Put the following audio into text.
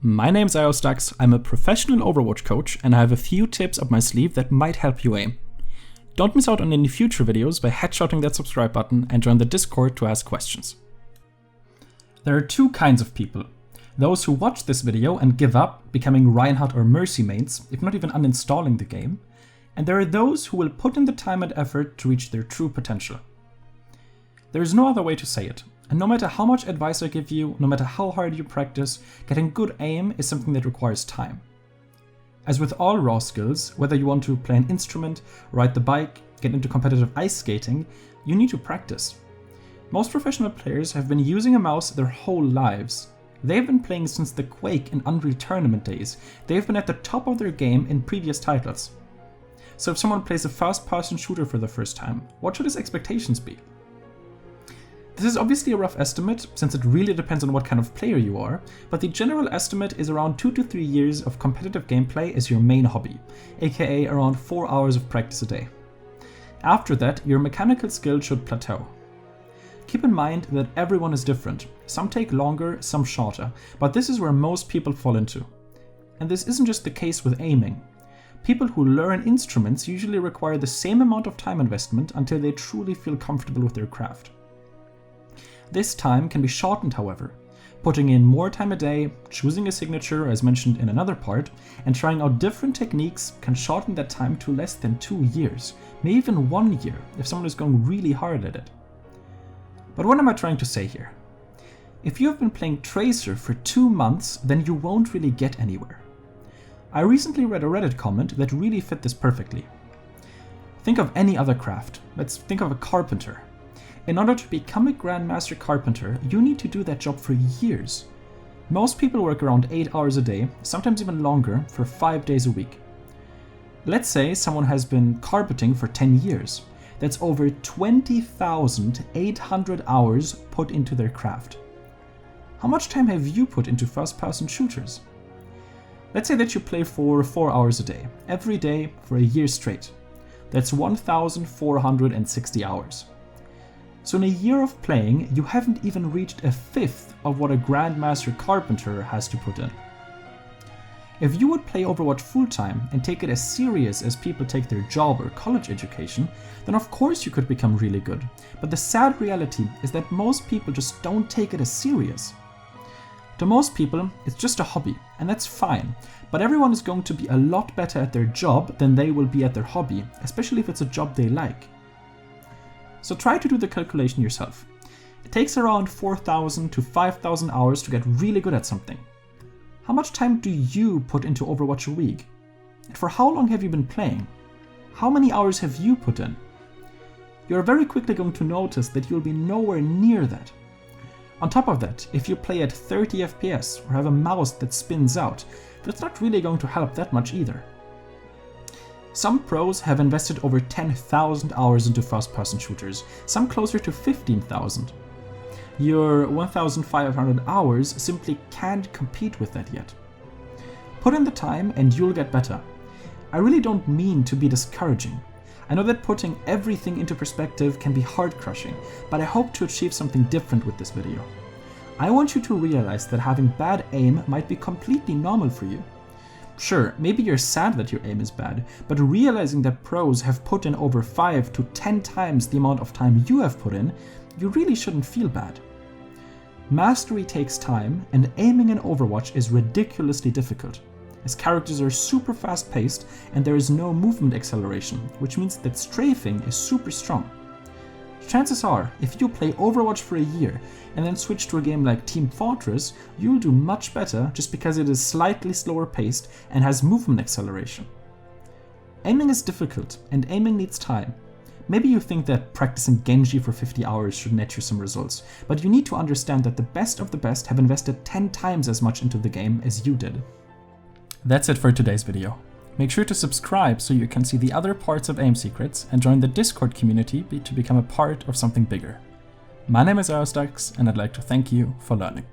My name's Stux, I'm a professional Overwatch coach, and I have a few tips up my sleeve that might help you aim. Don't miss out on any future videos by headshotting that subscribe button and join the Discord to ask questions. There are two kinds of people. Those who watch this video and give up, becoming Reinhardt or Mercy mains, if not even uninstalling the game. And there are those who will put in the time and effort to reach their true potential. There is no other way to say it. And no matter how much advice I give you, no matter how hard you practice, getting good aim is something that requires time. As with all raw skills, whether you want to play an instrument, ride the bike, get into competitive ice skating, you need to practice. Most professional players have been using a mouse their whole lives. They've been playing since the Quake and Unreal Tournament days. They've been at the top of their game in previous titles. So if someone plays a first-person shooter for the first time, what should his expectations be? This is obviously a rough estimate, since it really depends on what kind of player you are, but the general estimate is around 2 to 3 years of competitive gameplay as your main hobby, aka around 4 hours of practice a day. After that, your mechanical skill should plateau. Keep in mind that everyone is different. Some take longer, some shorter, but this is where most people fall into. And this isn't just the case with aiming. People who learn instruments usually require the same amount of time investment until they truly feel comfortable with their craft. This time can be shortened, however. Putting in more time a day, choosing a signature as mentioned in another part, and trying out different techniques can shorten that time to less than 2 years, maybe even 1 year if someone is going really hard at it. But what am I trying to say here? If you have been playing Tracer for 2 months, then you won't really get anywhere. I recently read a Reddit comment that really fit this perfectly. Think of any other craft. Let's think of a carpenter. In order to become a Grandmaster Carpenter, you need to do that job for years. Most people work around 8 hours a day, sometimes even longer, for 5 days a week. Let's say someone has been carpeting for 10 years. That's over 20,800 hours put into their craft. How much time have you put into first-person shooters? Let's say that you play for 4 hours a day, every day for a year straight. That's 1,460 hours. So in a year of playing, you haven't even reached a fifth of what a Grandmaster Carpenter has to put in. If you would play Overwatch full-time and take it as serious as people take their job or college education, then of course you could become really good. But the sad reality is that most people just don't take it as serious. To most people, it's just a hobby, and that's fine, but everyone is going to be a lot better at their job than they will be at their hobby, especially if it's a job they like. So try to do the calculation yourself. It takes around 4,000 to 5,000 hours to get really good at something. How much time do you put into Overwatch a week? And for how long have you been playing? How many hours have you put in? You're very quickly going to notice that you'll be nowhere near that. On top of that, if you play at 30 FPS or have a mouse that spins out, that's not really going to help that much either. Some pros have invested over 10,000 hours into first-person shooters, some closer to 15,000. Your 1,500 hours simply can't compete with that yet. Put in the time and you'll get better. I really don't mean to be discouraging. I know that putting everything into perspective can be heart-crushing, but I hope to achieve something different with this video. I want you to realize that having bad aim might be completely normal for you. Sure, maybe you're sad that your aim is bad, but realizing that pros have put in over 5 to 10 times the amount of time you have put in, you really shouldn't feel bad. Mastery takes time, and aiming in Overwatch is ridiculously difficult, as characters are super fast-paced and there is no movement acceleration, which means that strafing is super strong. Chances are, if you play Overwatch for a year and then switch to a game like Team Fortress, you'll do much better just because it is slightly slower paced and has movement acceleration. Aiming is difficult, and aiming needs time. Maybe you think that practicing Genji for 50 hours should net you some results, but you need to understand that the best of the best have invested 10 times as much into the game as you did. That's it for today's video. Make sure to subscribe so you can see the other parts of aim secrets and join the Discord community to become a part of something bigger. My name is Stux, and I'd like to thank you for learning.